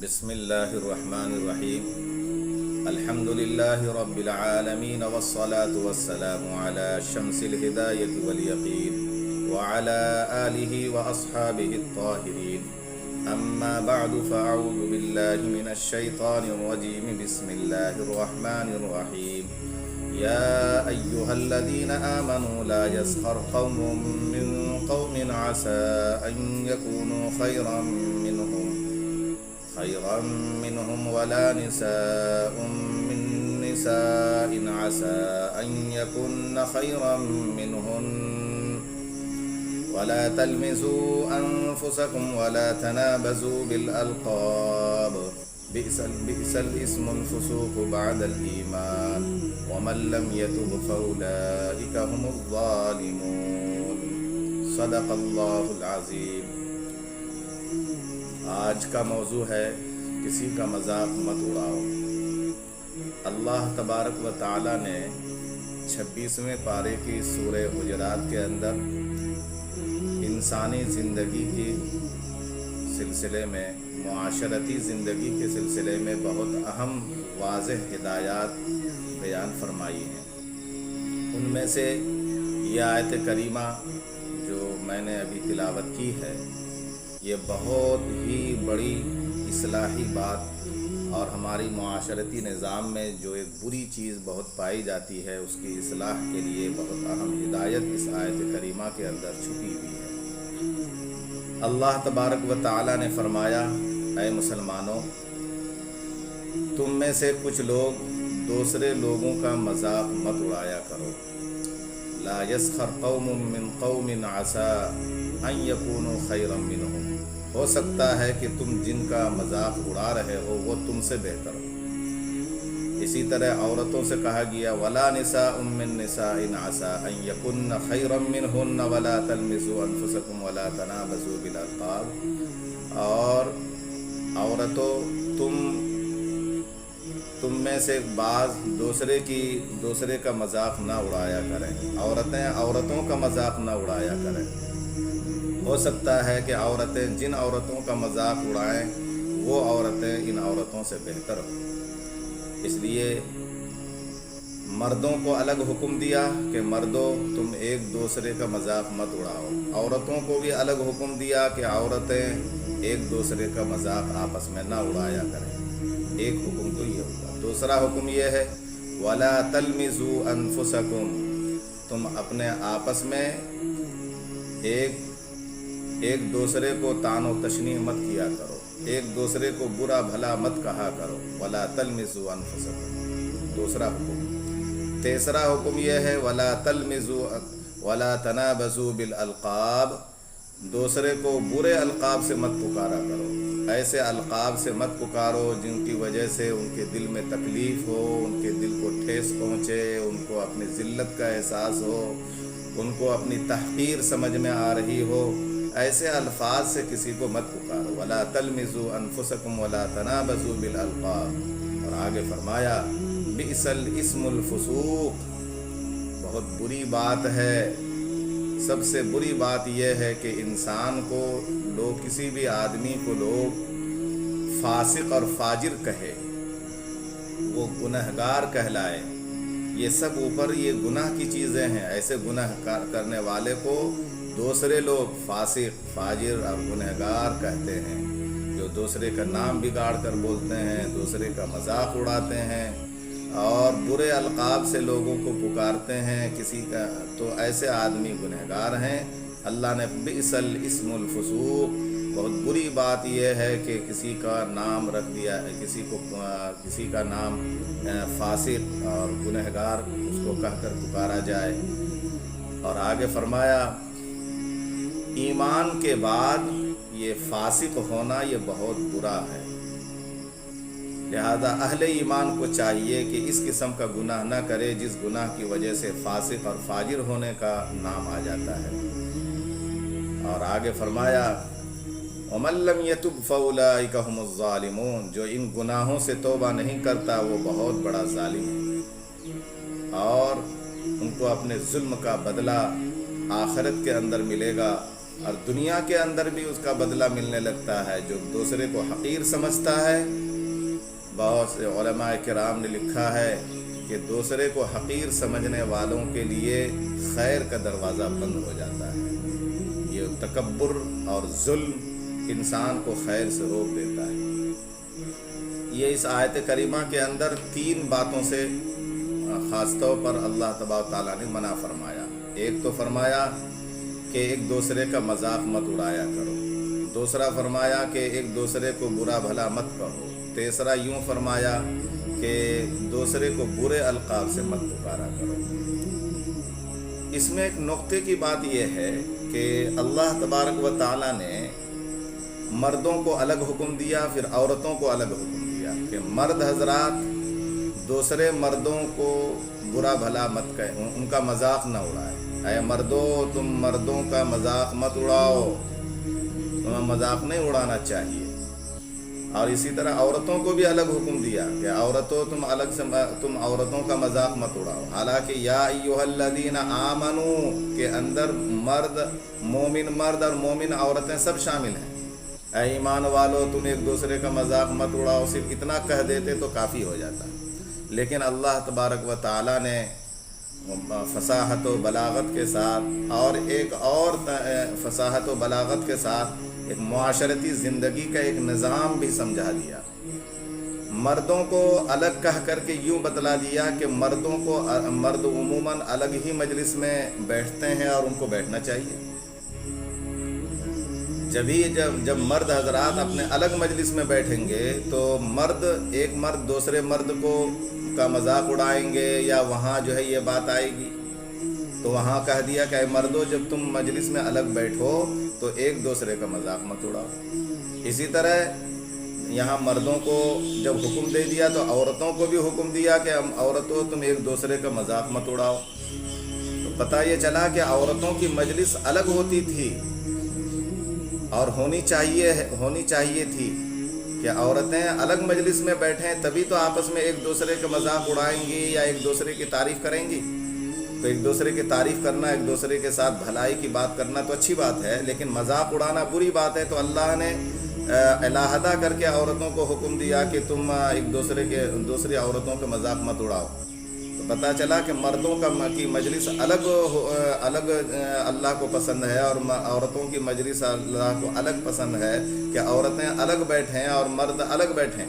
بسم اللہ الرحمن الرحیم الحمد للہ رب العالمین والصلاة والسلام على شمس الہدایت والیقین وعلى آلہ واصحابہ الطاہرین اما بعد فاعوذ باللہ من الشیطان الرجیم بسم اللہ الرحمن الرحیم یا ایہا الذین آمنوا لا يسخر قوم من قوم عسى ان يكونوا خيرا منهم ولا نساء من نساء عسى أن يكن خيرا منهن ولا تلمزوا أنفسكم ولا تنابزوا بالألقاب بئس الاسم الفسوق بعد الإيمان ومن لم يتب فأولئك هم الظالمون صدق اللہ العظیم۔ آج کا موضوع ہے کسی کا مذاق مت اڑاؤ۔ اللہ تبارک و تعالی نے 26ویں پارے کی سورہ حجرات کے اندر انسانی زندگی کے سلسلے میں، معاشرتی زندگی کے سلسلے میں بہت اہم واضح ہدایات بیان فرمائی ہیں۔ ان میں سے یہ آیت کریمہ جو میں نے ابھی تلاوت کی ہے، یہ بہت ہی بڑی اصلاحی بات اور ہماری معاشرتی نظام میں جو ایک بری چیز بہت پائی جاتی ہے اس کی اصلاح کے لیے بہت اہم ہدایت اس آیت کریمہ کے اندر چھپی ہوئی ہے۔ اللہ تبارک و تعالی نے فرمایا، اے مسلمانوں، تم میں سے کچھ لوگ دوسرے لوگوں کا مذاق مت اڑایا کرو۔ لا يسخر قوم من قوم عسى ان يكونوا خيرا منهم، ہو سکتا ہے کہ تم جن کا مذاق اڑا رہے ہو وہ تم سے بہتر ہو۔ اسی طرح عورتوں سے کہا گیا ولا نساء من نساء عسى ان يكن خيرا منهن ولا تلمزوا انفسكم ولا تنابزوا بالالقاب، اور عورتوں تم میں سے بعض دوسرے کا مذاق نہ اڑایا کریں، عورتیں عورتوں کا مذاق نہ اڑایا کریں۔ ہو سکتا ہے کہ عورتیں جن عورتوں کا مذاق اڑائیں وہ عورتیں ان عورتوں سے بہتر ہوں۔ اس لیے مردوں کو الگ حکم دیا کہ مردوں تم ایک دوسرے کا مذاق مت اڑاؤ، عورتوں کو بھی الگ حکم دیا کہ عورتیں ایک دوسرے کا مذاق آپس میں نہ اڑایا کریں۔ ایک حکم تو یہ ہوا۔ دوسرا حکم یہ ہے وَلَا تَلْمِزُوا أَنفُسَكُمْ، تم اپنے آپس میں ایک دوسرے کو طعن و تشنیع مت کیا کرو، ایک دوسرے کو برا بھلا مت کہا کرو۔ وَلَا تَلْمِزُوا أَنفُسَكُمْ، دوسرا حکم۔ تیسرا حکم یہ ہے وَلَا تَلْمِزُوا وَلَا تَنَابَزُوا بِالْأَلْقَابِ، دوسرے کو برے القاب سے مت پکارا کرو، ایسے القاب سے مت پکارو جن کی وجہ سے ان کے دل میں تکلیف ہو، ان کے دل کو ٹھیس پہنچے، ان کو اپنی ذلت کا احساس ہو، ان کو اپنی تحقیر سمجھ میں آ رہی ہو، ایسے الفاظ سے کسی کو مت پکارو۔ وَلَا تَلْمِزُوا أَنفُسَكُمْ وَلَا تَنَابَزُوا بِالْأَلْقَابِ، اور آگے فرمایا بِئْسَ الْإِسْمُ الْفُسُوقُ، بہت بری بات ہے، سب سے بری بات یہ ہے کہ انسان کو لوگ، کسی بھی آدمی کو لوگ فاسق اور فاجر کہے، وہ گنہگار کہلائے، یہ سب اوپر یہ گناہ کی چیزیں ہیں۔ ایسے گناہ کرنے والے کو دوسرے لوگ فاسق، فاجر اور گنہگار کہتے ہیں، جو دوسرے کا نام بگاڑ کر بولتے ہیں، دوسرے کا مذاق اڑاتے ہیں اور برے القاب سے لوگوں کو پکارتے ہیں کسی کا، تو ایسے آدمی گنہگار ہیں۔ اللہ نے بئس الاسم الفسوق، بہت بری بات یہ ہے کہ کسی کا نام رکھ دیا ہے، کسی کا نام فاسق اور گنہگار اس کو کہہ کر پکارا جائے۔ اور آگے فرمایا ایمان کے بعد یہ فاسق ہونا یہ بہت برا ہے، لہذا اہل ایمان کو چاہیے کہ اس قسم کا گناہ نہ کرے جس گناہ کی وجہ سے فاسق اور فاجر ہونے کا نام آ جاتا ہے۔ اور آگے فرمایا وَمَن لَّمْ يَتُبْ فَأُولَٰئِكَ هُمُ الظَّالِمُونَ، جو ان گناہوں سے توبہ نہیں کرتا وہ بہت بڑا ظالم ہے، اور ان کو اپنے ظلم کا بدلہ آخرت کے اندر ملے گا۔ اور دنیا کے اندر بھی اس کا بدلہ ملنے لگتا ہے۔ جو دوسرے کو حقیر سمجھتا ہے، بہت سے علماء کرام نے لکھا ہے کہ دوسرے کو حقیر سمجھنے والوں کے لیے خیر کا دروازہ بند ہو جاتا ہے۔ یہ تکبر اور ظلم انسان کو خیر سے روک دیتا ہے۔ یہ اس آیت کریمہ کے اندر 3 باتوں سے خاص طور پر اللہ تبارک تعالیٰ نے منع فرمایا۔ ایک تو فرمایا کہ ایک دوسرے کا مذاق مت اڑایا کرو، دوسرا فرمایا کہ ایک دوسرے کو برا بھلا مت کہو، تیسرا یوں فرمایا کہ دوسرے کو برے القاب سے مت پکارا کرو۔ اس میں ایک نقطے کی بات یہ ہے کہ اللہ تبارک و تعالیٰ نے مردوں کو الگ حکم دیا، پھر عورتوں کو الگ حکم دیا کہ مرد حضرات دوسرے مردوں کو برا بھلا مت کہیں، ان کا مذاق نہ اڑائے۔ اے مردوں، تم مردوں کا مذاق مت اڑاؤ، تمہیں مذاق نہیں اڑانا چاہیے۔ اور اسی طرح عورتوں کو بھی الگ حکم دیا کہ عورتوں تم عورتوں کا مذاق مت اڑاؤ۔ حالانکہ یا ایھا الذین آمنوا کے اندر مومن مرد اور مومن عورتیں سب شامل ہیں۔ اے ایمان والو، تم ایک دوسرے کا مذاق مت اڑاؤ، صرف اتنا کہہ دیتے تو کافی ہو جاتا۔ لیکن اللہ تبارک و تعالیٰ نے فصاحت و بلاغت کے ساتھ اور فصاحت و بلاغت کے ساتھ ایک معاشرتی زندگی کا ایک نظام بھی سمجھا دیا۔ مردوں کو الگ کہہ کر کے یوں بتلا دیا کہ مرد عموماً الگ ہی مجلس میں بیٹھتے ہیں اور ان کو بیٹھنا چاہیے۔ جب مرد حضرات اپنے الگ مجلس میں بیٹھیں گے تو ایک مرد دوسرے مرد کا مذاق اڑائیں گے، یا وہاں جو ہے یہ بات آئے گی، تو وہاں کہہ دیا کہ اے مردوں، جب تم مجلس میں الگ بیٹھو تو ایک دوسرے کا مذاق مت اڑاؤ۔ اسی طرح یہاں مردوں کو جب حکم دے دیا تو عورتوں کو بھی حکم دیا کہ عورتوں تم ایک دوسرے کا مذاق مت اڑاؤ۔ تو پتہ یہ چلا کہ عورتوں کی مجلس الگ ہوتی تھی اور ہونی چاہیے تھی کہ عورتیں الگ مجلس میں بیٹھیں، تبھی تو آپس میں ایک دوسرے کا مذاق اڑائیں گی یا ایک دوسرے کی تعریف کریں گی۔ تو ایک دوسرے کی تعریف کرنا، ایک دوسرے کے ساتھ بھلائی کی بات کرنا تو اچھی بات ہے، لیکن مذاق اڑانا بری بات ہے۔ تو اللہ نے علیحدہ کر کے عورتوں کو حکم دیا کہ تم ایک دوسری عورتوں کا مذاق مت اڑاؤ۔ تو پتہ چلا کہ مردوں کی مجلس الگ اللہ کو پسند ہے، اور عورتوں کی مجلس اللہ کو الگ پسند ہے کہ عورتیں الگ بیٹھیں اور مرد الگ بیٹھیں۔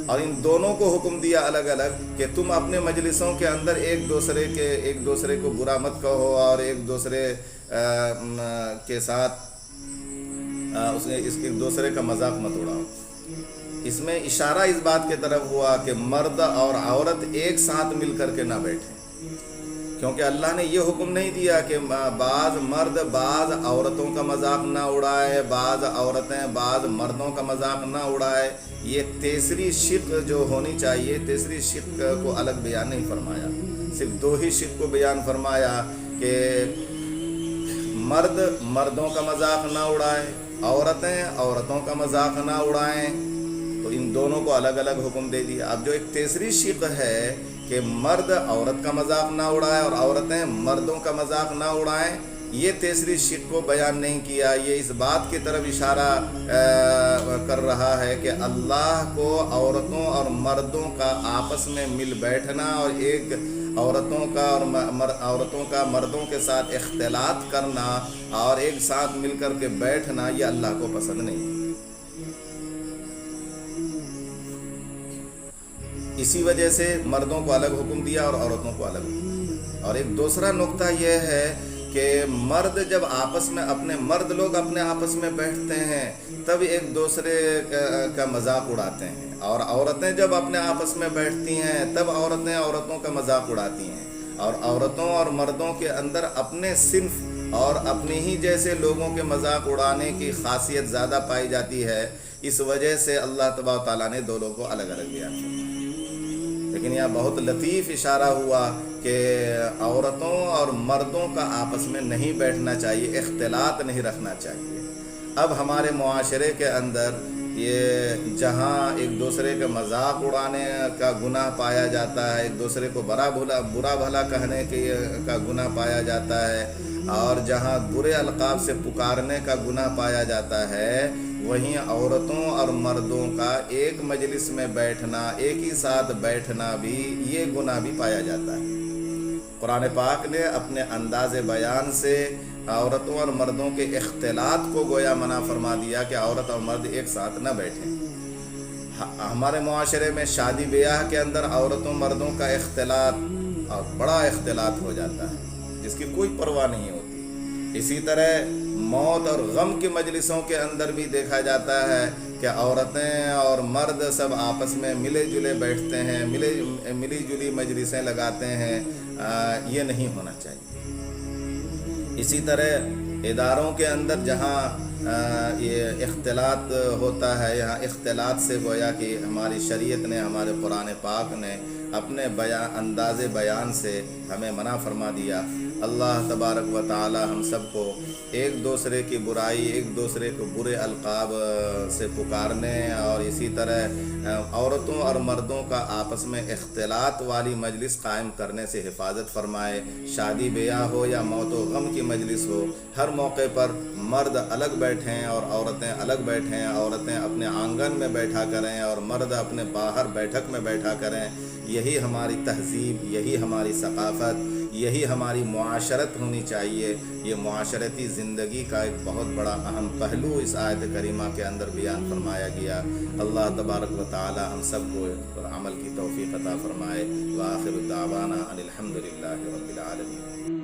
اور ان دونوں کو حکم دیا الگ الگ کہ تم اپنے مجلسوں کے اندر ایک دوسرے کو برا مت کہو اور ایک دوسرے کے ساتھ ایک دوسرے کا مذاق مت اڑاؤ۔ اس میں اشارہ اس بات کی طرف ہوا کہ مرد اور عورت ایک ساتھ مل کر کے نہ بیٹھیں، کیونکہ اللہ نے یہ حکم نہیں دیا کہ بعض مرد بعض عورتوں کا مذاق نہ اڑائے، بعض عورتیں بعض مردوں کا مذاق نہ اڑائے۔ یہ تیسری شق جو ہونی چاہیے، تیسری شق کو الگ بیان نہیں فرمایا، صرف 2 ہی شق کو بیان فرمایا کہ مرد مردوں کا مذاق نہ اڑائے، عورتیں عورتوں کا مذاق نہ اڑائیں۔ تو ان دونوں کو الگ الگ حکم دے دیا۔ اب جو ایک تیسری شق ہے کہ مرد عورت کا مذاق نہ اڑائے اور عورتیں مردوں کا مذاق نہ اڑائیں، یہ تیسری شق کو بیان نہیں کیا۔ یہ اس بات کی طرف اشارہ کر رہا ہے کہ اللہ کو عورتوں اور مردوں کا آپس میں مل بیٹھنا اور ایک عورتوں کا مردوں کے ساتھ اختلاط کرنا اور ایک ساتھ مل کر کے بیٹھنا، یہ اللہ کو پسند نہیں۔ اسی وجہ سے مردوں کو الگ حکم دیا اور عورتوں کو الگ حکم دیا۔ اور ایک دوسرا نقطہ یہ ہے کہ مرد لوگ اپنے آپس میں بیٹھتے ہیں تب ایک دوسرے کا مذاق اڑاتے ہیں، اور عورتیں جب اپنے آپس میں بیٹھتی ہیں تب عورتیں عورتوں کا مذاق اڑاتی ہیں۔ اور عورتوں اور مردوں کے اندر اپنے صنف اور اپنے ہی جیسے لوگوں کے مذاق اڑانے کی خاصیت زیادہ پائی جاتی ہے، اس وجہ سے اللہ تبارک تعالیٰ نے دونوں کو الگ الگ بیان کیا۔ لیکن یہاں بہت لطیف اشارہ ہوا کہ عورتوں اور مردوں کا آپس میں نہیں بیٹھنا چاہیے، اختلاط نہیں رکھنا چاہیے۔ اب ہمارے معاشرے کے اندر یہ جہاں ایک دوسرے کا مذاق اڑانے کا گناہ پایا جاتا ہے، ایک دوسرے کو برا بھلا کہنے کا گناہ پایا جاتا ہے، اور جہاں برے القاب سے پکارنے کا گناہ پایا جاتا ہے، وہیں عورتوں اور مردوں کا ایک مجلس میں بیٹھنا، ایک ہی ساتھ بیٹھنا بھی، یہ گناہ بھی پایا جاتا ہے۔ قرآن پاک نے اپنے انداز بیان سے عورتوں اور مردوں کے اختلاط کو گویا منع فرما دیا کہ عورت اور مرد ایک ساتھ نہ بیٹھیں۔ ہمارے معاشرے میں شادی بیاہ کے اندر عورتوں مردوں کا اختلاط اور بڑا اختلاط ہو جاتا ہے، جس کی کوئی پرواہ نہیں ہوتی۔ اسی طرح موت اور غم کی مجلسوں کے اندر بھی دیکھا جاتا ہے کہ عورتیں اور مرد سب آپس میں ملے جلے بیٹھتے ہیں، ملی جلی مجلسیں لگاتے ہیں۔ یہ نہیں ہونا چاہیے۔ اسی طرح اداروں کے اندر جہاں یہ اختلاط ہوتا ہے، یہاں اختلاط سے گویا کہ ہماری شریعت نے، ہمارے قرآن پاک نے اپنے انداز بیان سے ہمیں منع فرما دیا۔ اللہ تبارک و تعالی ہم سب کو ایک دوسرے کی برائی، ایک دوسرے کو برے القاب سے پکارنے اور اسی طرح عورتوں اور مردوں کا آپس میں اختلاط والی مجلس قائم کرنے سے حفاظت فرمائے۔ شادی بیاہ ہو یا موت و غم کی مجلس ہو، ہر موقع پر مرد الگ بیٹھیں اور عورتیں الگ بیٹھیں، عورتیں اپنے آنگن میں بیٹھا کریں اور مرد اپنے باہر بیٹھک میں بیٹھا کریں۔ یہی ہماری تہذیب، یہی ہماری ثقافت، یہی ہماری معاشرت ہونی چاہیے۔ یہ معاشرتی زندگی کا ایک بہت بڑا اہم پہلو اس آیت کریمہ کے اندر بیان فرمایا گیا۔ اللہ تبارک و تعالی ہم سب کو عمل کی توفیق عطا فرمائے۔ وآخر دعوانا ان الحمد للہ رب العالمین۔